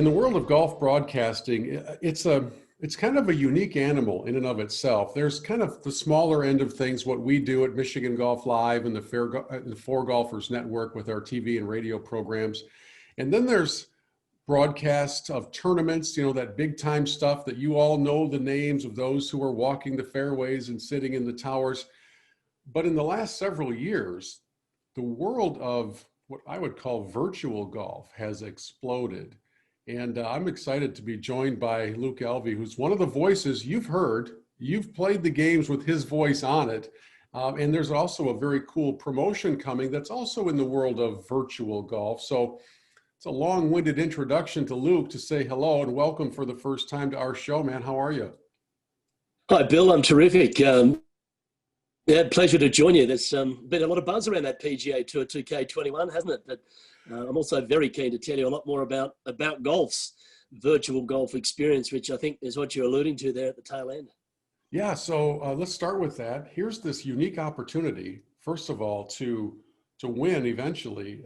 in the world of golf broadcasting, it's kind of a unique animal in and of itself. There's kind of the smaller end of things, what we do at Michigan Golf Live and the Fore Golfers Network with our TV and radio programs. And then there's broadcasts of tournaments, that big time stuff that you all know the names of those who are walking the fairways and sitting in the towers. But in the last several years, the world of what I would call virtual golf has exploded. And I'm excited to be joined by Luke Elvy, who's one of the voices you've heard. You've played the games with his voice on it. And there's also a very cool promotion coming that's also in the world of virtual golf. So it's a long-winded introduction to Luke to say hello and welcome for the first time to our show, man. How are you? Hi, Bill. I'm terrific. Pleasure to join you. There's been a lot of buzz around that PGA Tour 2K21, hasn't it? But I'm also very keen to tell you a lot more about golf's virtual golf experience, which I think is what you're alluding to there at the tail end. Yeah, so let's start with that. Here's this unique opportunity, first of all, to win eventually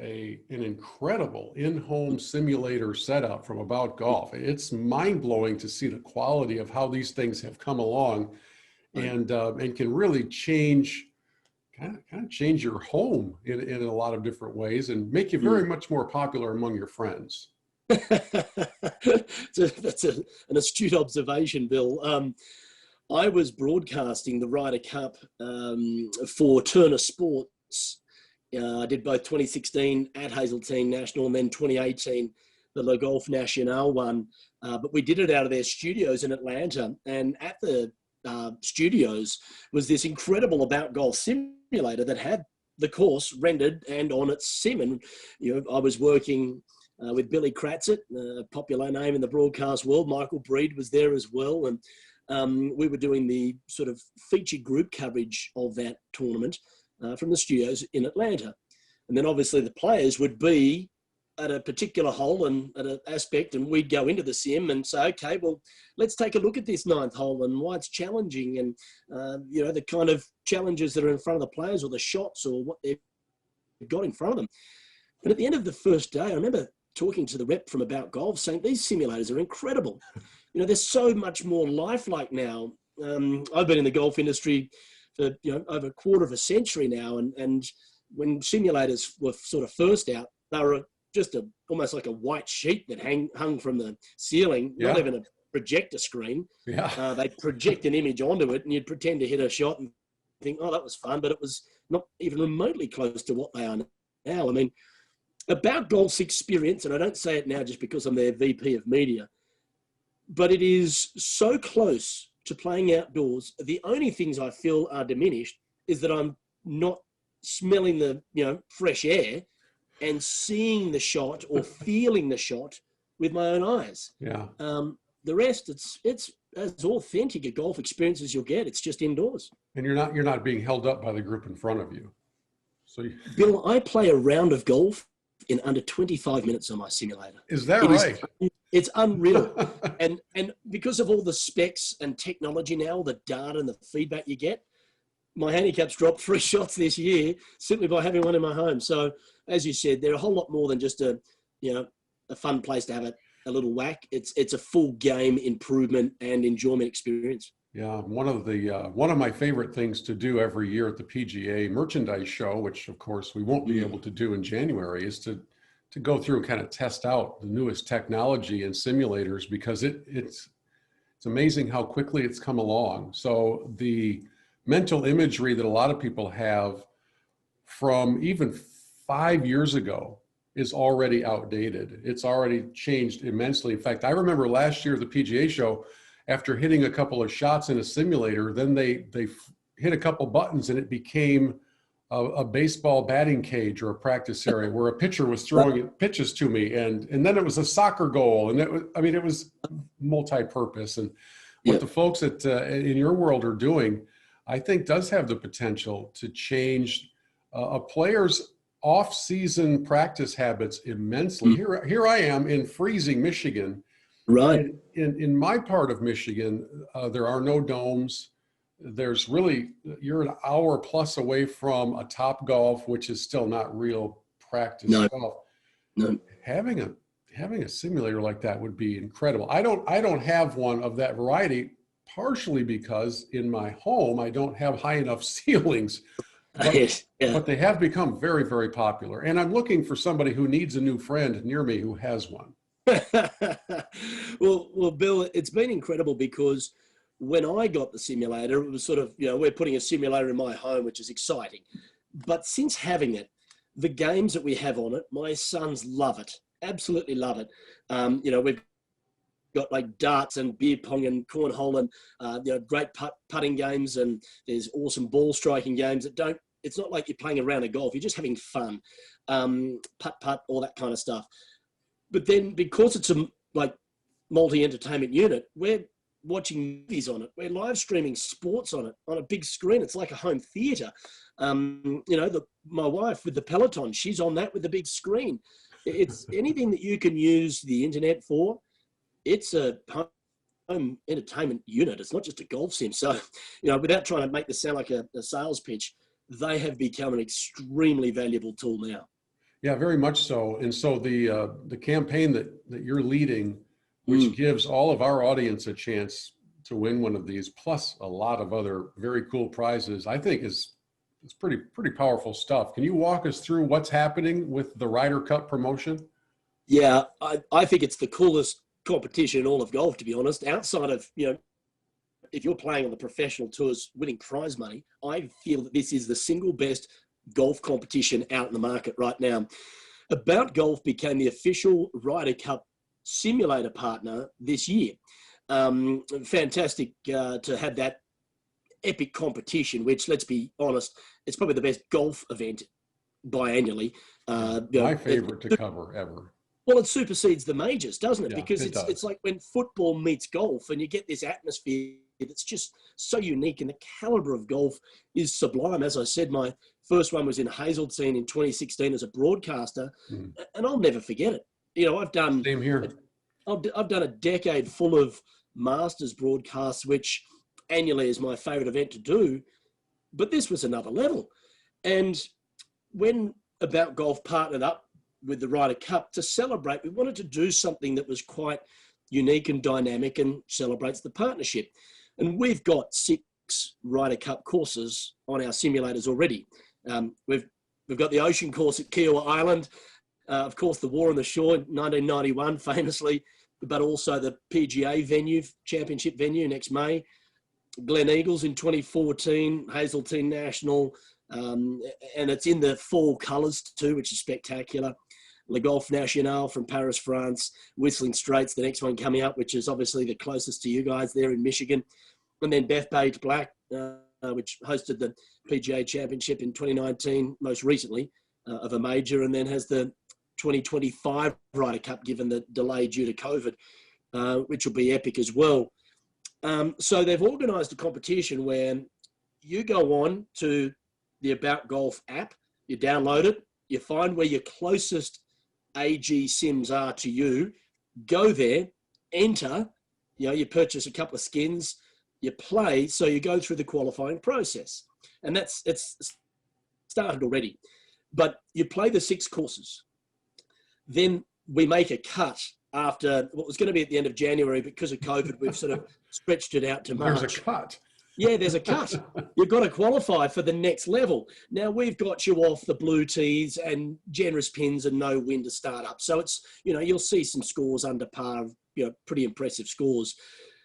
an incredible in-home simulator setup from AboutGolf. It's mind-blowing to see the quality of how these things have come along and can really change kind of change your home in a lot of different ways and make you very much more popular among your friends. That's an astute observation, Bill. I was broadcasting the Ryder Cup for Turner Sports. I did both 2016 at Hazeltine National and then 2018, the Le Golf National one. But we did it out of their studios in Atlanta. And at the studios was this incredible AboutGolf simulator that had the course rendered and on its sim. And I was working with Billy Cratchit, a popular name in the broadcast world. Michael Breed was there as well, and we were doing the sort of featured group coverage of that tournament from the studios in Atlanta. And then obviously the players would be at a particular hole and at an aspect, and we'd go into the sim and say, okay, well, let's take a look at this ninth hole and why it's challenging, and the kind of challenges that are in front of the players or the shots or what they've got in front of them. And at the end of the first day, I remember talking to the rep from AboutGolf saying, these simulators are incredible. They're so much more lifelike now. I've been in the golf industry for over a quarter of a century now, and when simulators were sort of first out, they were just almost like a white sheet that hung from the ceiling, not even a projector screen. Yeah. They'd project an image onto it and you'd pretend to hit a shot and think, oh, that was fun, but it was not even remotely close to what they are now. I mean, AboutGolf's experience, and I don't say it now just because I'm their VP of media, but it is so close to playing outdoors. The only things I feel are diminished is that I'm not smelling the fresh air and seeing the shot or feeling the shot with my own eyes. Yeah. The rest, it's as authentic a golf experience as you'll get. It's just indoors. And you're not being held up by the group in front of you. So Bill, I play a round of golf in under 25 minutes on my simulator. Is that right? It's unreal. and because of all the specs and technology now, the data and the feedback you get, my handicap's dropped 3 shots this year simply by having one in my home. So, as you said, they're a whole lot more than just a fun place to have a little whack. It's a full game improvement and enjoyment experience. Yeah, one of my favorite things to do every year at the PGA merchandise show, which of course we won't be able to do in January, is to go through and kind of test out the newest technology and simulators, because it's amazing how quickly it's come along. So the mental imagery that a lot of people have from even 5 years ago is already outdated. It's already changed immensely. In fact, I remember last year at the PGA show, after hitting a couple of shots in a simulator, then they hit a couple buttons and it became a baseball batting cage or a practice area where a pitcher was throwing pitches to me, and then it was a soccer goal, and it was multi-purpose. And what the folks in your world are doing, I think, does have the potential to change a player's off-season practice habits immensely. Here I am in freezing Michigan. Right. In my part of Michigan, there are no domes. There's really, you're an hour plus away from a Top Golf, which is still not real practice golf. No. Having having a simulator like that would be incredible. I don't have one of that variety, partially because in my home I don't have high enough ceilings, but Yes, yeah. but they have become very, very popular. And I'm looking for somebody who needs a new friend near me who has one. Well, Bill, it's been incredible because when I got the simulator, it was sort of, we're putting a simulator in my home, which is exciting. But since having it, the games that we have on it, my sons love it, absolutely love it. We've got like darts and beer pong and cornhole and great putting games, and there's awesome ball striking games that don't. It's not like you're playing a round of golf; you're just having fun, putt, all that kind of stuff. But then because it's a like multi-entertainment unit, we're watching movies on it. We're live streaming sports on it on a big screen. It's like a home theater. My wife with the Peloton, she's on that with the big screen. It's anything that you can use the internet for. It's a home entertainment unit. It's not just a golf sim. So, without trying to make this sound like a sales pitch, they have become an extremely valuable tool now. Yeah, very much so. And so the campaign that you're leading, which gives all of our audience a chance to win one of these, plus a lot of other very cool prizes, I think is pretty powerful stuff. Can you walk us through what's happening with the Ryder Cup promotion? Yeah, I think it's the coolest competition in all of golf, to be honest. Outside of, if you're playing on the professional tours winning prize money, I feel that this is the single best golf competition out in the market right now. About Golf became the official Ryder Cup simulator partner this year. Fantastic to have that epic competition, which, let's be honest, it's probably the best golf event biannually. My favorite to cover ever. Well, it supersedes the majors, doesn't it? Yeah, Because it does. it's like when football meets golf, and you get this atmosphere that's just so unique, and the caliber of golf is sublime. As I said, my first one was in Hazeltine in 2016 as a broadcaster, and I'll never forget it. I've done Same here. I've done a decade full of Masters broadcasts, which annually is my favorite event to do, but this was another level. And when About Golf partnered up with the Ryder Cup to celebrate, we wanted to do something that was quite unique and dynamic and celebrates the partnership. And we've got 6 Ryder Cup courses on our simulators already. We've got the ocean course at Kiowa Island, of course, the War on the Shore in 1991, famously, but also the PGA venue, championship venue next May, Glen Eagles in 2014, Hazeltine National, and it's in the fall colours too, which is spectacular. Le Golf National from Paris, France, Whistling Straits, the next one coming up, which is obviously the closest to you guys there in Michigan. And then Bethpage Black, which hosted the PGA Championship in 2019, most recently, of a major, and then has the 2025 Ryder Cup, given the delay due to COVID, which will be epic as well. So they've organised a competition where you go on to the About Golf app, you download it, you find where your closest AG sims are to you, go there, enter, you purchase a couple of skins, you play, so you go through the qualifying process. And it's started already. But you play the 6 courses. Then we make a cut after what was going to be at the end of January. Because of COVID, we've sort of stretched it out to March. There's a cut. Yeah, there's a cut. You've got to qualify for the next level. Now, we've got you off the blue tees and generous pins and no wind to start up. So it's, you'll see some scores under par, pretty impressive scores.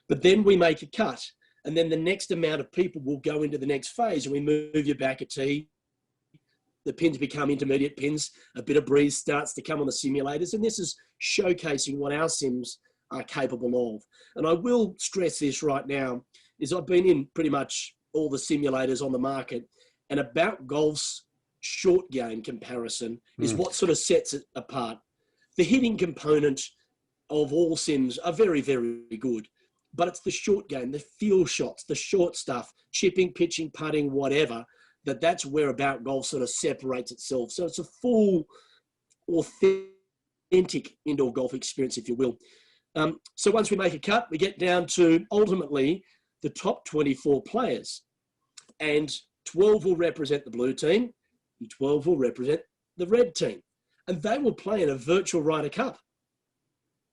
But then we make a cut. And then the next amount of people will go into the next phase, and we move you back a tee. The pins become intermediate pins. A bit of breeze starts to come on the simulators. And this is showcasing what our sims are capable of. And I will stress this right now, is I've been in pretty much all the simulators on the market, and About Golf's short game comparison is what sort of sets it apart. The hitting component of all sims are very, very good, but it's the short game, the feel shots, the short stuff, chipping, pitching, putting, whatever, that's where About Golf sort of separates itself. So it's a full, authentic indoor golf experience, if you will. So once we make a cut, we get down to ultimately the top 24 players, and 12 will represent the blue team and 12 will represent the red team, and they will play in a virtual Ryder Cup.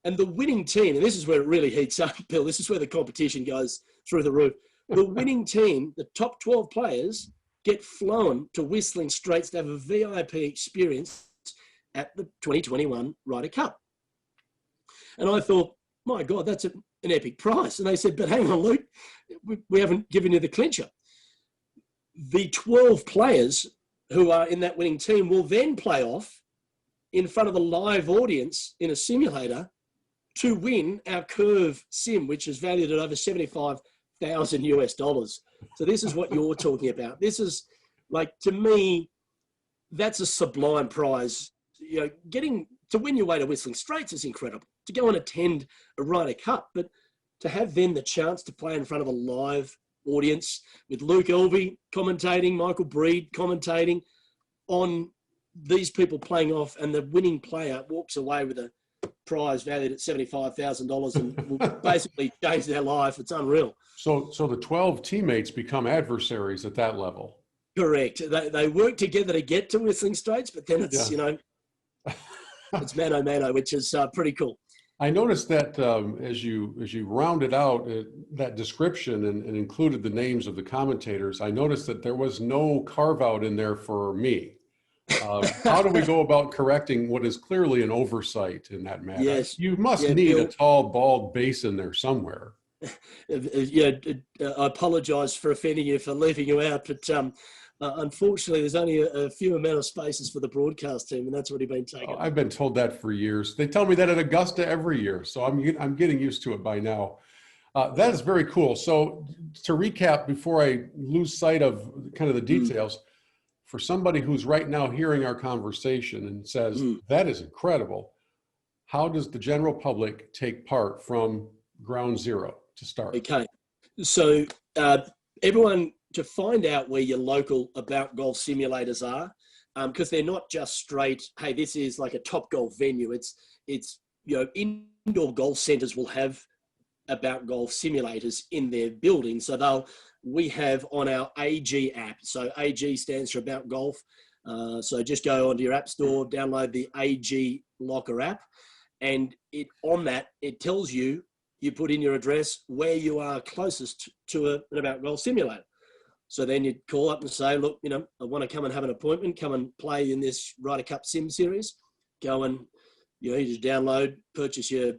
And the winning team, and this is where it really heats up, Bill, this is where the competition goes through the roof. The winning team, the top 12 players, get flown to Whistling Straits to have a VIP experience at the 2021 Ryder Cup. And I thought, my God, that's an epic prize. And they said, but hang on, Luke, we haven't given you the clincher. The 12 players who are in that winning team will then play off in front of a live audience in a simulator to win our Curve sim, which is valued at over $75,000 US. So this is what you're talking about. This is like, to me, that's a sublime prize. You know, getting to win your way to Whistling Straits is incredible. To go and attend a Ryder Cup, but to have then the chance to play in front of a live audience with Luke Elvy commentating, Michael Breed commentating on these people playing off, and the winning player walks away with a prize valued at $75,000 and will basically change their life. It's unreal. So the 12 teammates become adversaries at that level. Correct. They work together to get to Whistling Straits, but then it's, it's mano mano, which is pretty cool. I noticed that as you rounded out that description and included the names of the commentators, I noticed that there was no carve out in there for me. How do we go about correcting what is clearly an oversight in that matter? Yes. You must need a tall, bald base in there somewhere. I apologize for offending you, for leaving you out, but unfortunately, there's only a few amount of spaces for the broadcast team, and that's already been taken. I've been told that for years. They tell me that at Augusta every year, so I'm getting used to it by now. That is very cool. So to recap, before I lose sight of kind of the details, for somebody who's right now hearing our conversation and says, that is incredible, how does the general public take part from ground zero to start? Okay. So everyone, to find out where your local About Golf simulators are, because they're not just straight, hey, this is like a Top Golf venue. It's indoor golf centers will have About Golf simulators in their building. So we have on our AG app. So AG stands for About Golf. So just go onto your app store, download the AG Locker app, and on that, it tells you put in your address where you are closest to an About Golf simulator. So then you'd call up and say, look, I want to come and have an appointment, come and play in this Ryder Cup sim series. Go and, you just download, purchase your,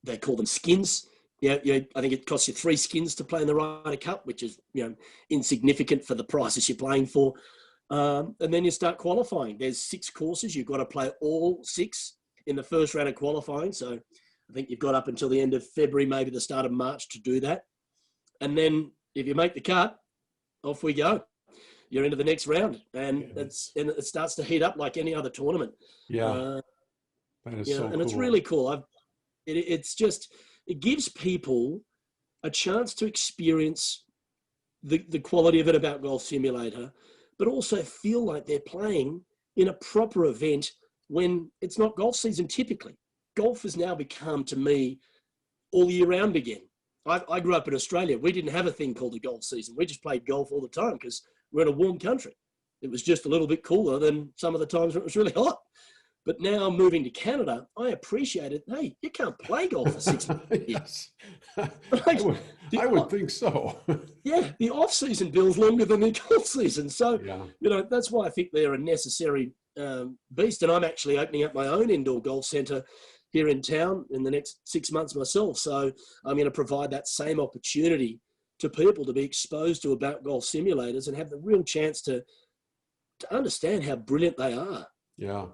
they call them skins. I think it costs you 3 skins to play in the Ryder Cup, which is, insignificant for the prices you're playing for. And then you start qualifying. There's 6 courses. You've got to play all 6 in the first round of qualifying. So I think you've got up until the end of February, maybe the start of March to do that. And then if you make the cut, off we go. You're into the next round, and it starts to heat up like any other tournament. Yeah, that is so cool. And it's really cool. It gives people a chance to experience the quality of an About Golf simulator, but also feel like they're playing in a proper event when it's not golf season. Typically, golf has now become, to me, all year round again. I grew up in Australia. We didn't have a thing called the golf season. We just played golf all the time because we're in a warm country. It was just a little bit cooler than some of the times when it was really hot. But now moving to Canada, I appreciate it. Hey, you can't play golf for 6 months. Yes. I would think so. Yeah, the off-season bill's longer than the golf season. So, that's why I think they're a necessary beast. And I'm actually opening up my own indoor golf centre here in town in the next 6 months myself. So I'm going to provide that same opportunity to people to be exposed to About Golf simulators and have the real chance to understand how brilliant they are. Yeah.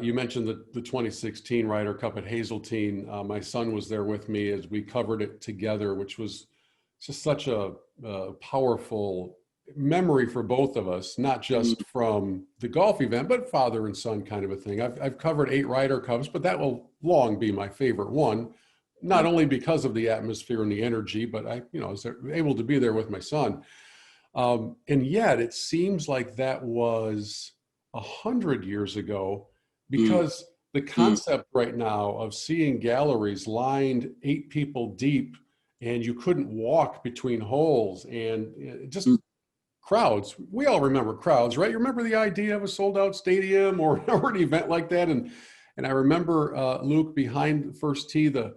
You mentioned the 2016 Ryder Cup at Hazeltine. My son was there with me as we covered it together, which was just such a powerful memory for both of us, not just from the golf event, but father and son kind of a thing. I've covered 8 Ryder Cups, but that will long be my favorite one, not only because of the atmosphere and the energy, but I was able to be there with my son. And yet it seems like that was 100 years ago, because the concept right now of seeing galleries lined 8 people deep and you couldn't walk between holes and just crowds. We all remember crowds, right? You remember the idea of a sold out stadium or an event like that. And And I remember, Luke, behind the first tee, the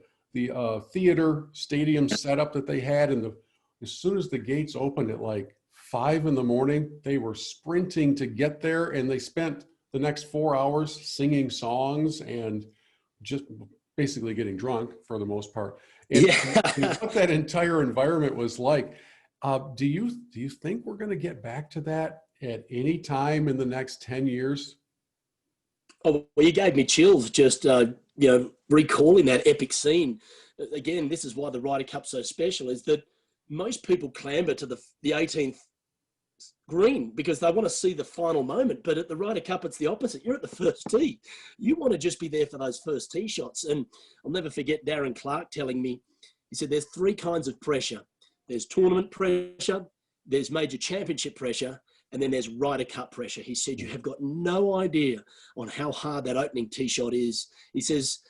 theater stadium setup that they had, and as soon as the gates opened at like 5 in the morning, they were sprinting to get there, and they spent the next 4 hours singing songs and just basically getting drunk for the most part. And, Yeah. and what that entire environment was like. Do you think we're going to get back to that at any time in the next 10 years? Oh, well, you gave me chills just, recalling that epic scene. Again, this is why the Ryder Cup's so special, is that most people clamber to the 18th green because they want to see the final moment. But at the Ryder Cup, it's the opposite. You're at the first tee. You want to just be there for those first tee shots. And I'll never forget Darren Clark telling me, he said, there's 3 kinds of pressure. There's tournament pressure, there's major championship pressure, and then there's Ryder Cup pressure. He said, you have got no idea on how hard that opening tee shot is. He says,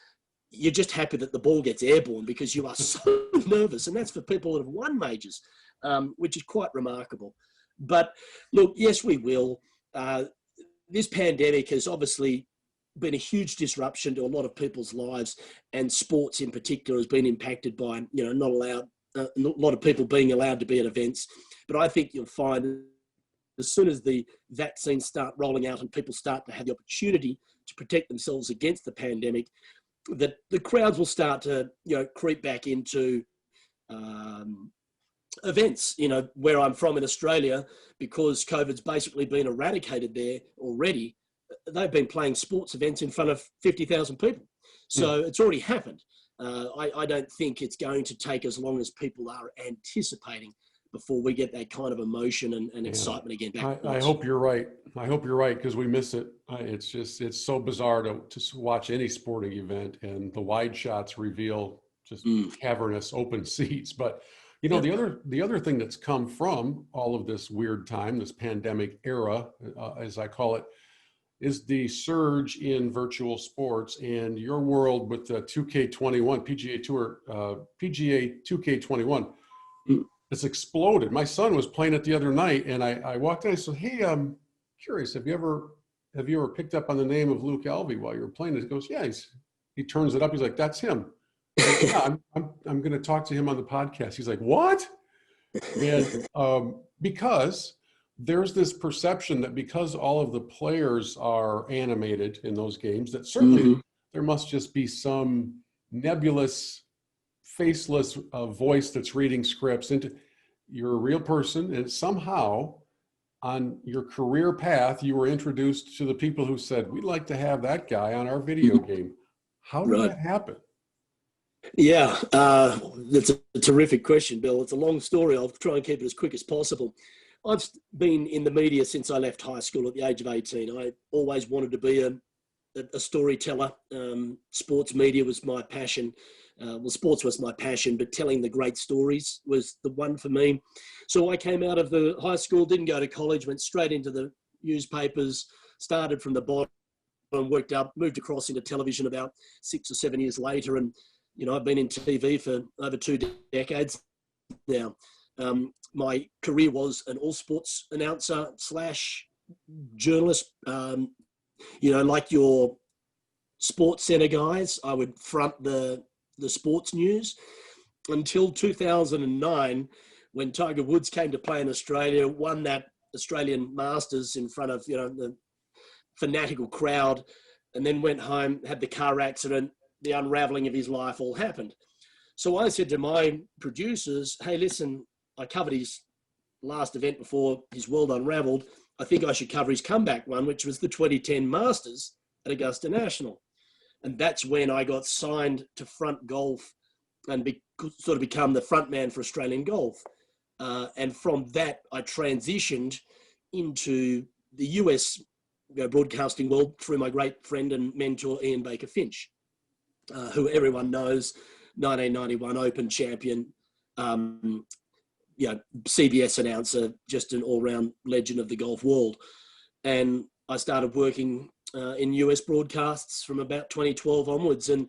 you're just happy that the ball gets airborne because you are so nervous. And that's for people that have won majors, which is quite remarkable. But look, yes, we will. This pandemic has obviously been a huge disruption to a lot of people's lives, and sports in particular has been impacted by, not allowed, a lot of people being allowed to be at events. But I think you'll find as soon as the vaccines start rolling out and people start to have the opportunity to protect themselves against the pandemic, that the crowds will start to, creep back into events. Where I'm from in Australia, because COVID's basically been eradicated there already, they've been playing sports events in front of 50,000 people. So it's already happened. I don't think it's going to take as long as people are anticipating before we get that kind of emotion and excitement again back. I hope you're right. I hope you're right, because we miss it. It's so bizarre to watch any sporting event, and the wide shots reveal just cavernous open seats. But the other thing that's come from all of this weird time, this pandemic era, as I call it, is the surge in virtual sports, and your world with the 2K21 PGA Tour, PGA 2K21. It's exploded. My son was playing it the other night, and I walked in. I said, "Hey, I'm curious. Have you ever picked up on the name of Luke Elvy while you were playing?" He goes, "Yeah." He turns it up. He's like, "That's him." Like, yeah, I'm going to talk to him on the podcast. He's like, "What?" And because there's this perception that because all of the players are animated in those games, that certainly there must just be some nebulous, faceless voice that's reading scripts. You're a real person, and somehow on your career path, you were introduced to the people who said, "We'd like to have that guy on our video game." How did that happen? Yeah, that's a terrific question, Bill. It's a long story. I'll try and keep it as quick as possible. I've been in the media since I left high school at the age of 18. I always wanted to be a storyteller. Sports media was my passion. Sports was my passion, but telling the great stories was the one for me. So I came out of the high school, didn't go to college, went straight into the newspapers, started from the bottom, worked up, moved across into television about 6 or 7 years later. And, I've been in TV for over 2 decades now. My career was an all sports announcer / journalist. Like your sports center guys, I would front the sports news until 2009, when Tiger Woods came to play in Australia, won that Australian Masters in front of, the fanatical crowd, and then went home, had the car accident, the unraveling of his life all happened. So I said to my producers, "Hey, listen, I covered his last event before his world unraveled. I think I should cover his comeback one, which was the 2010 Masters at Augusta National." And that's when I got signed to front golf and sort of become the front man for Australian golf. And from that, I transitioned into the US broadcasting world through my great friend and mentor, Ian Baker Finch, who everyone knows, 1991 Open champion, CBS announcer, just an all-round legend of the golf world. And I started working in US broadcasts from about 2012 onwards. And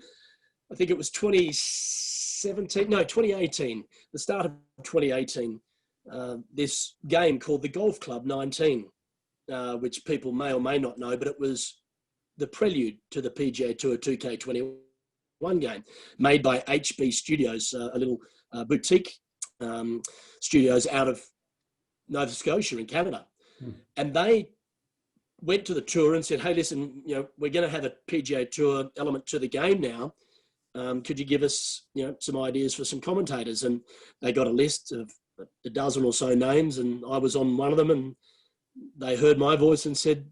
I think it was 2018, the start of 2018, this game called the Golf Club 19, which people may or may not know, but it was the prelude to the PGA Tour 2K21 game, made by HB Studios, a little boutique studios out of Nova Scotia in Canada. And they went to the tour and said, hey, listen, we're going to have a PGA Tour element to the game now. Could you give us, some ideas for some commentators? And they got a list of a dozen or so names, and I was on one of them, and they heard my voice and said,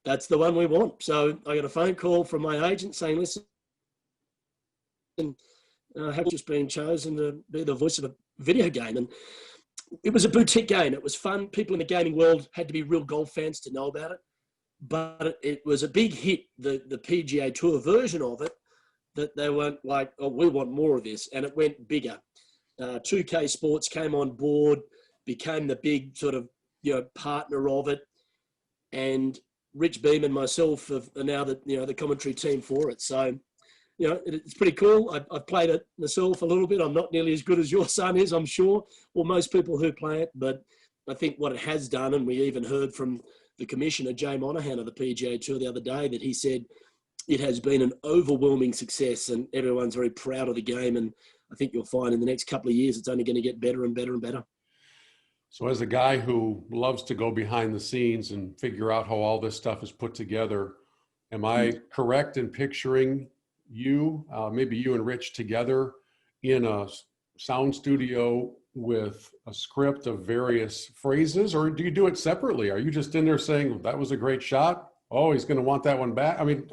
that's the one we want. So I got a phone call from my agent saying, listen, I have just been chosen to be the voice of a video game. And it was a boutique game. It was fun. People in the gaming world had to be real golf fans to know about it. But it was a big hit, the PGA Tour version of it, that they weren't like, oh, we want more of this. And it went bigger. 2K Sports came on board, became the big sort of, partner of it. And Rich Beam and myself are now the commentary team for it. So, it's pretty cool. I've played it myself a little bit. I'm not nearly as good as your son is, I'm sure, or most people who play it. But I think what it has done, and we even heard from the commissioner, Jay Monahan of the PGA Tour the other day, that he said it has been an overwhelming success and everyone's very proud of the game. And I think you'll find in the next couple of years, it's only going to get better and better and better. So as a guy who loves to go behind the scenes and figure out how all this stuff is put together, am I correct in picturing you, maybe you and Rich together in a sound studio with a script of various phrases, or do you do it separately? Are you just in there saying, that was a great shot? Oh, he's going to want that one back. I mean,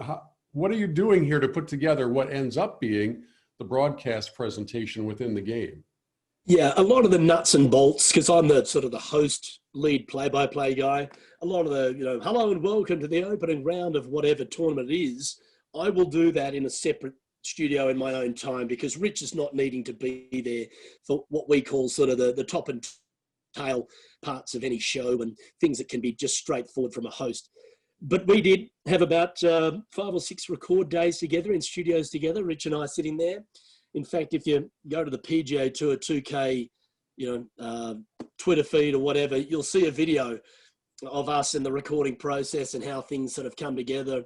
what are you doing here to put together what ends up being the broadcast presentation within the game? Yeah, a lot of the nuts and bolts, because I'm the sort of the host, lead play-by-play guy. A lot of the, hello and welcome to the opening round of whatever tournament it is. I will do that in a separate studio in my own time, because Rich is not needing to be there for what we call sort of the top and tail parts of any show and things that can be just straightforward from a host. But we did have about 5 or 6 record days together in studios together, Rich and I sitting there. In fact, if you go to the PGA Tour 2K, Twitter feed or whatever, you'll see a video of us in the recording process and how things sort of come together.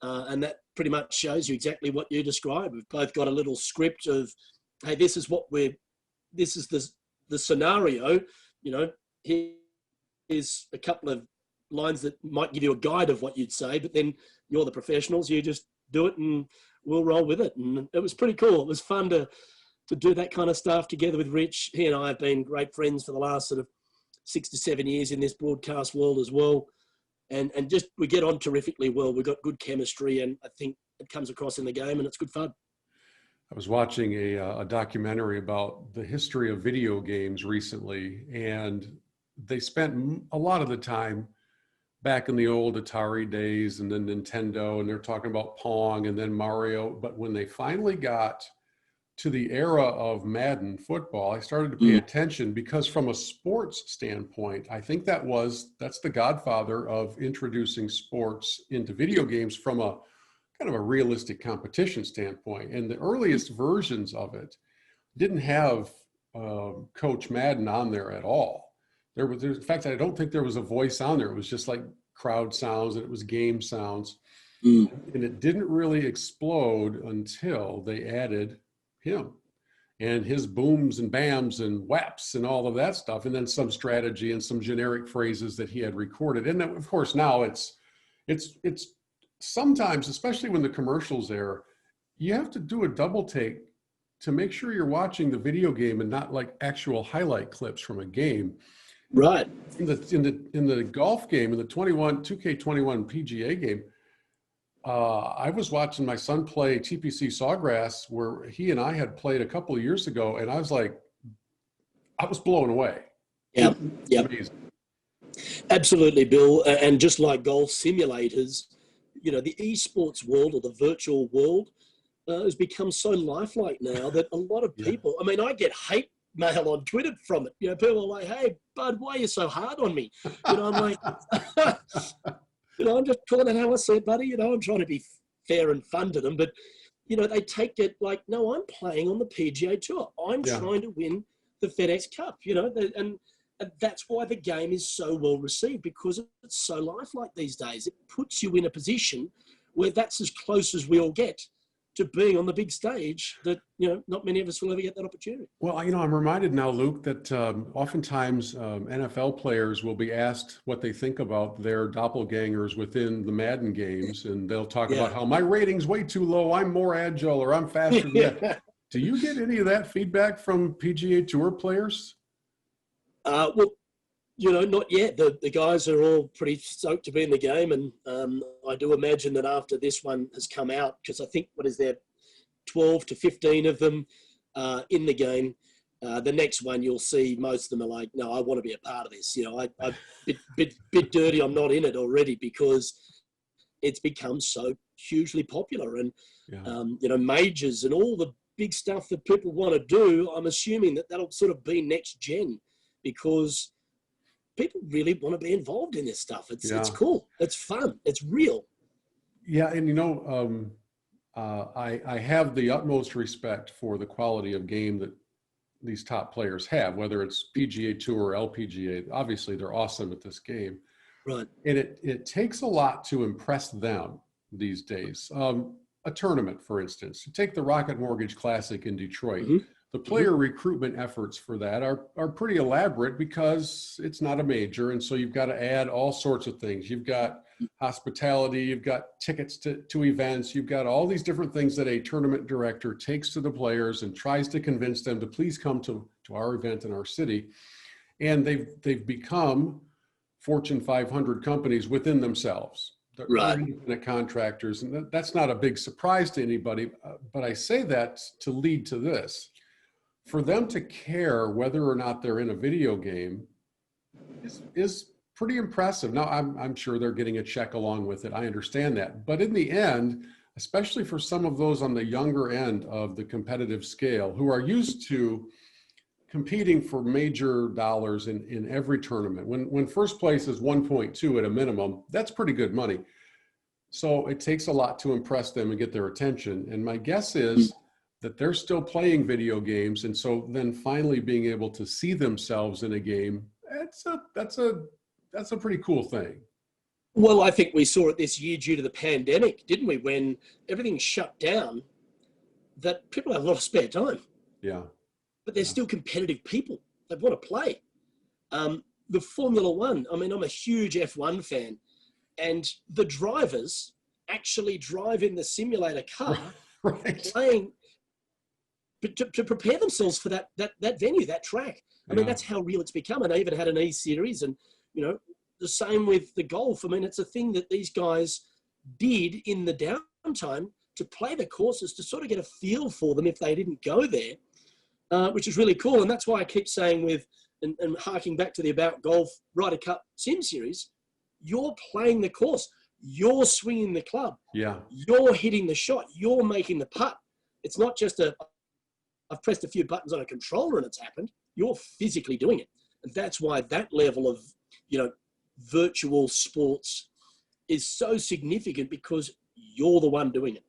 And that pretty much shows you exactly what you described. We've both got a little script of, hey, this is the scenario, here's a couple of lines that might give you a guide of what you'd say, but then you're the professionals, you just do it and we'll roll with it. And it was pretty cool. It was fun to do that kind of stuff together with Rich. He and I have been great friends for the last sort of 6 to 7 years in this broadcast world as well. And just, we get on terrifically well. We've got good chemistry, and I think it comes across in the game, and it's good fun. I was watching a documentary about the history of video games recently, and they spent a lot of the time back in the old Atari days and then Nintendo, and they're talking about Pong and then Mario. But when they finally got to the era of Madden football, I started to pay attention, because from a sports standpoint, I think that's the godfather of introducing sports into video games from a kind of a realistic competition standpoint. And the earliest versions of it didn't have Coach Madden on there at all. In fact, I don't think there was a voice on there. It was just like crowd sounds, and it was game sounds. And it didn't really explode until they added him and his booms and bams and whaps and all of that stuff, and then some strategy and some generic phrases that he had recorded. And then, of course, now it's sometimes, especially when the commercials air, you have to do a double take to make sure you're watching the video game and not like actual highlight clips from a game. Right. In the golf game, in the 2K21 PGA game, I was watching my son play TPC Sawgrass, where he and I had played a couple of years ago, and I was blown away. Yeah. Amazing. Absolutely, Bill. And just like golf simulators, the esports world, or the virtual world, has become so lifelike now that a lot of people, I mean, I get hate mail on Twitter from it. People are like, hey, bud, why are you so hard on me? I'm like, I'm just calling it how I see it, buddy. I'm trying to be fair and fun to them. But, they take it like, no, I'm playing on the PGA Tour. I'm trying to win the FedEx Cup, and that's why the game is so well received, because it's so lifelike these days. It puts you in a position where that's as close as we all get to being on the big stage that, not many of us will ever get that opportunity. Well, I'm reminded now, Luke, that oftentimes NFL players will be asked what they think about their doppelgangers within the Madden games, and they'll talk about how my rating's way too low, I'm more agile, or I'm faster than that. Do you get any of that feedback from PGA Tour players? Well, not yet. The guys are all pretty stoked to be in the game. And I do imagine that after this one has come out, because I think, 12 to 15 of them in the game, the next one you'll see most of them are like, no, I want to be a part of this. I'm bit dirty. I'm not in it already because it's become so hugely popular. And, majors and all the big stuff that people want to do, I'm assuming that that'll sort of be next gen because people really want to be involved in this stuff. It's cool. It's fun. It's real. Yeah. And, I have the utmost respect for the quality of game that these top players have, whether it's PGA Tour or LPGA. Obviously, they're awesome at this game. Right. And it takes a lot to impress them these days. A tournament, for instance, you take the Rocket Mortgage Classic in Detroit. Mm-hmm. The player recruitment efforts for that are pretty elaborate because it's not a major. And so you've got to add all sorts of things. You've got hospitality, you've got tickets to events, you've got all these different things that a tournament director takes to the players and tries to convince them to please come to our event in our city. And they've become Fortune 500 companies within themselves. They're independent contractors, and that's not a big surprise to anybody. But I say that to lead to this. For them to care whether or not they're in a video game is pretty impressive. Now, I'm sure they're getting a check along with it. I understand that. But in the end, especially for some of those on the younger end of the competitive scale who are used to competing for major dollars in every tournament, when first place is 1.2 at a minimum, that's pretty good money. So it takes a lot to impress them and get their attention. And my guess is that they're still playing video games. And so then finally being able to see themselves in a game, that's a pretty cool thing. Well, I think we saw it this year due to the pandemic, didn't we? When everything shut down, that people have a lot of spare time. Yeah. But they're still competitive people. They want to play. The Formula One, I'm a huge F1 fan, and the drivers actually drive in the simulator car playing but to prepare themselves for that venue, that track. That's how real it's become. And I even had an E-Series and, the same with the golf. It's a thing that these guys did in the downtime to play the courses, to sort of get a feel for them if they didn't go there. Which is really cool. And that's why I keep saying and harking back to the About Golf Ryder Cup Sim Series, you're playing the course, you're swinging the club, you're hitting the shot, you're making the putt. It's not just I've pressed a few buttons on a controller and it's happened. You're physically doing it. And that's why that level of, virtual sports is so significant, because you're the one doing it.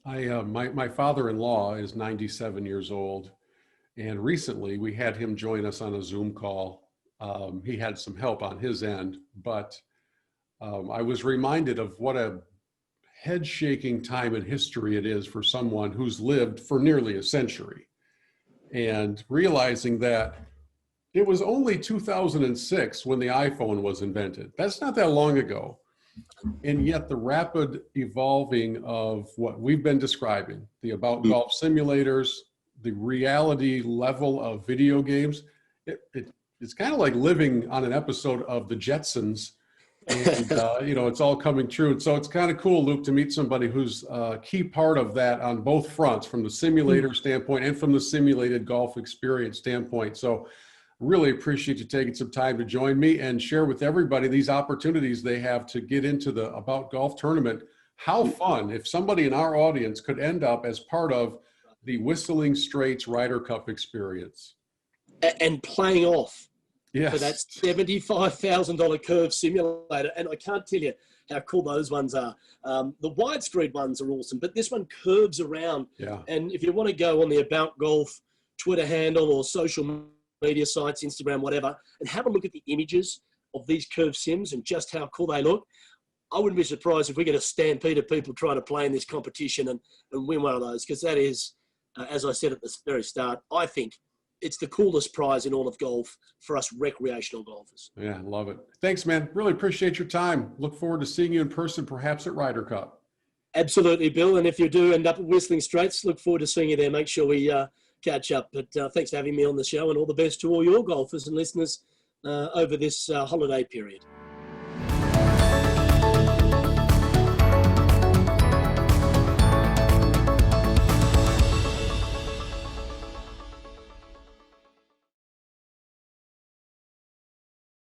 My father-in-law is 97 years old, and recently we had him join us on a Zoom call. He had some help on his end, but I was reminded of what a head-shaking time in history it is for someone who's lived for nearly a century, and realizing that it was only 2006 when the iPhone was invented. That's not that long ago. And yet the rapid evolving of what we've been describing, the About Golf simulators, the reality level of video games, it's kind of like living on an episode of The Jetsons. And, it's all coming true. And so it's kind of cool, Luke, to meet somebody who's a key part of that on both fronts, from the simulator standpoint and from the simulated golf experience standpoint. So really appreciate you taking some time to join me and share with everybody these opportunities they have to get into the About Golf tournament. How fun if somebody in our audience could end up as part of the Whistling Straits Ryder Cup experience. And playing off for that $75,000 curve simulator. And I can't tell you how cool those ones are. The widescreen ones are awesome, but this one curves around. Yeah. And if you want to go on the About Golf Twitter handle or social media sites, Instagram, whatever, and have a look at the images of these curved sims and just how cool they look. I wouldn't be surprised if we get a stampede of people trying to play in this competition and win one of those, because that is, as I said at the very start, I think it's the coolest prize in all of golf for us recreational golfers. Yeah, love it. Thanks, man. Really appreciate your time. Look forward to seeing you in person, perhaps at Ryder Cup. Absolutely, Bill. And if you do end up at Whistling Straits, look forward to seeing you there. Make sure we catch up. But thanks for having me on the show, and all the best to all your golfers and listeners over this holiday period.